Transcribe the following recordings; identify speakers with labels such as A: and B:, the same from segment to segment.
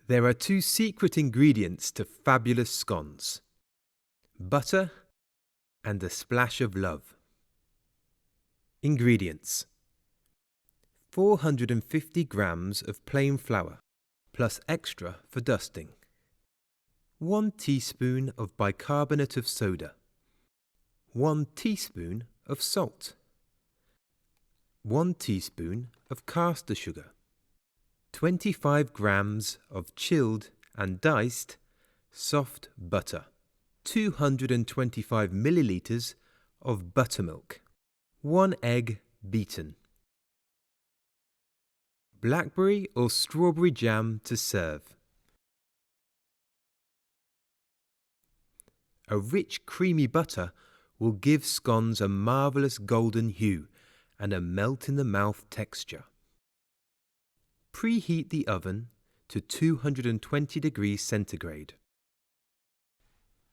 A: There are two secret ingredients to fabulous scones: butter and a splash of love. Ingredients: 450 grams of plain flour, plus extra for dusting. 1 teaspoon of bicarbonate of soda. 1 teaspoon of salt. 1 teaspoon of caster sugar. 25 grams of chilled and diced soft butter. 225 milliliters of buttermilk. 1 egg beaten. Blackberry or strawberry jam to serve. A rich creamy butter will give scones a marvellous golden hue and a melt-in-the-mouth texture. Preheat the oven to 220 degrees centigrade.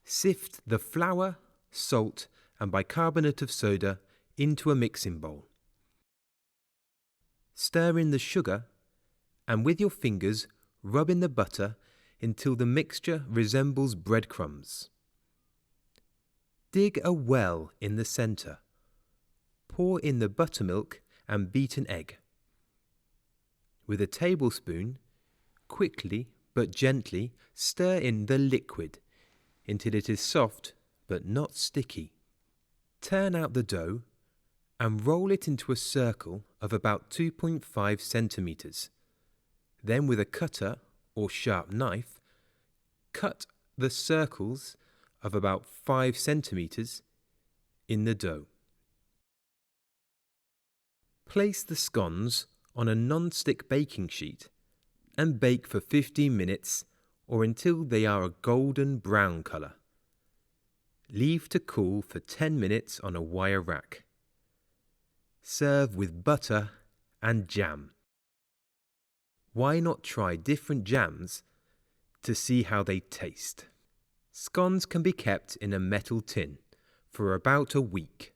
A: Sift the flour, salt and bicarbonate of soda into a mixing bowl. Stir in the sugar and with your fingers rub in the butter until the mixture resembles breadcrumbs. Dig a well in the centre. Pour in the buttermilk and beaten egg. With a tablespoon, quickly but gently stir in the liquid until it is soft but not sticky. Turn out the dough and roll it into a circle of about 2.5 centimeters. Then with a cutter or sharp knife, cut the circles of about 5 centimeters in the dough. Place the scones on a non-stick baking sheet and bake for 15 minutes or until they are a golden brown colour. Leave to cool for 10 minutes on a wire rack. Serve with butter and jam. Why not try different jams to see how they taste? Scones can be kept in a metal tin for about a week.